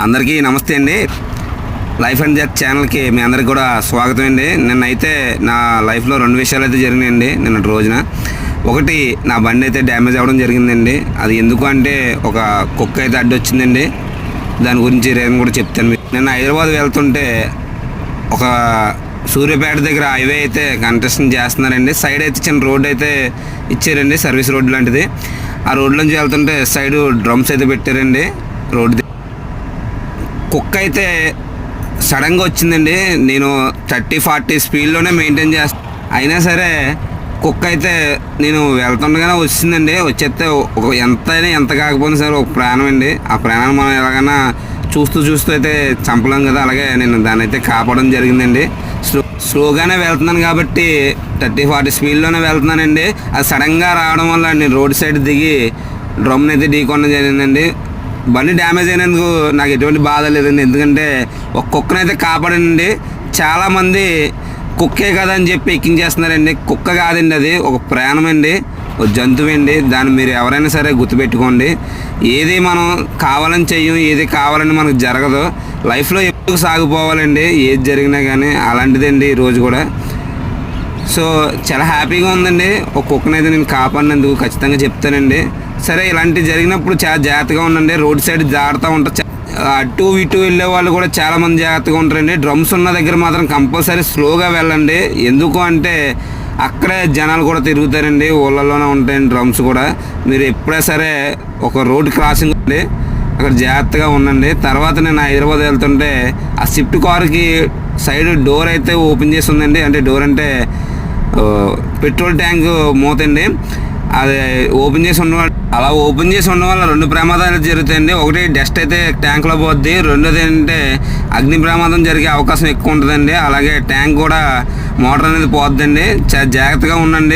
అందరికీ నమస్తే అండి. లైఫ్ అండ్ డెత్ ఛానల్కి మీ అందరికి కూడా స్వాగతం అండి. నిన్నైతే నా లైఫ్లో 2 విషయాలు అయితే జరిగినాయండి నిన్నటి రోజున. ఒకటి, నా బండి అయితే డ్యామేజ్ అవ్వడం జరిగిందండి. అది ఎందుకు అంటే ఒక కుక్క అయితే అడ్డొచ్చిందండి. దాని గురించి రీజన్ కూడా చెప్తాను. నిన్న హైదరాబాద్ వెళ్తుంటే ఒక సూర్యాపేట దగ్గర హైవే అయితే కన్స్ట్రక్షన్ చేస్తున్నారండి. సైడ్ అయితే చిన్న రోడ్డు అయితే ఇచ్చారండి, సర్వీస్ రోడ్డు లాంటిది. ఆ రోడ్లోంచి వెళ్తుంటే సైడు డ్రమ్స్ అయితే పెట్టారండి రోడ్డు. కుక్క అయితే సడన్గా వచ్చిందండి. నేను 30-40 స్పీడ్లోనే మెయింటైన్ చేస్తాను. అయినా సరే కుక్క అయితే నేను వెళ్తుండగానే వచ్చిందండి. వచ్చేస్తే ఎంతైనా ఎంత కాకపోయినా సరే ఒక ప్రాణం అండి. ఆ ప్రాణాన్ని మనం ఎలాగైనా చూస్తూ అయితే చంపలేం కదా. అలాగే నేను దాన్ని అయితే కాపాడడం జరిగిందండి. స్లోగానే వెళ్తున్నాను కాబట్టి 30-40 స్పీడ్లోనే వెళ్తున్నానండి. అది సడన్గా రావడం వల్ల నేను రోడ్ సైడ్ దిగి డ్రమ్ని అయితే ఢీకొనడం జరిగిందండి. బండి డ్యామేజ్ అయినందుకు నాకు ఎటువంటి బాధ లేదండి. ఎందుకంటే ఒక కుక్కనైతే కాపాడండి. చాలామంది కుక్కే కదా అని చెప్పి ఎక్కించేస్తున్నారండి. కుక్క కాదండి, అది ఒక ప్రాణం అండి, ఒక జంతువు అండి. దాన్ని మీరు ఎవరైనా సరే గుర్తుపెట్టుకోండి. ఏది మనం కావాలని చెయ్యం, ఏది కావాలని మనకు జరగదు. లైఫ్లో ఎప్పుడు సాగిపోవాలండి ఏది జరిగినా కానీ. అలాంటిదండి ఈరోజు కూడా. సో చాలా హ్యాపీగా ఉందండి. ఒక కుక్కనైతే నేను కాపాడినందుకు ఖచ్చితంగా చెప్తానండి. సరే, ఇలాంటివి జరిగినప్పుడు చాలా జాగ్రత్తగా ఉండండి. రోడ్ సైడ్ జాగ్రత్తగా ఉంటారు. అటు ఇటు వెళ్ళే వాళ్ళు కూడా చాలామంది జాగ్రత్తగా ఉంటారండి. డ్రమ్స్ ఉన్న దగ్గర మాత్రం కంపల్సరీ స్లోగా వెళ్ళండి. ఎందుకు అంటే అక్కడే జనాలు కూడా తిరుగుతారండి, ఊళ్ళలోనే ఉంటాయండి డ్రమ్స్ కూడా. మీరు ఎప్పుడైనా సరే ఒక రోడ్ క్రాసింగ్ ఉంది, అక్కడ జాగ్రత్తగా ఉండండి. తర్వాత నేను హైదరాబాద్ వెళ్తుంటే ఆ స్విఫ్ట్ కార్కి సైడ్ డోర్ అయితే ఓపెన్ చేసి ఉందండి. అంటే డోర్ అంటే పెట్రోల్ ట్యాంక్ మూతండి. అది ఓపెన్ చేసి ఉండడం, అలా ఓపెన్ చేసి ఉండడం వల్ల 2 ప్రమాదాలు జరుగుతాయండి. ఒకటి, డస్ట్ అయితే ట్యాంక్లో పోద్ది. రెండోది ఏంటంటే అగ్ని ప్రమాదం జరిగే అవకాశం ఎక్కువ ఉంటుందండి. అలాగే ట్యాంక్ కూడా మోటార్ అనేది పోద్దండి. చాలా జాగ్రత్తగా ఉండండి.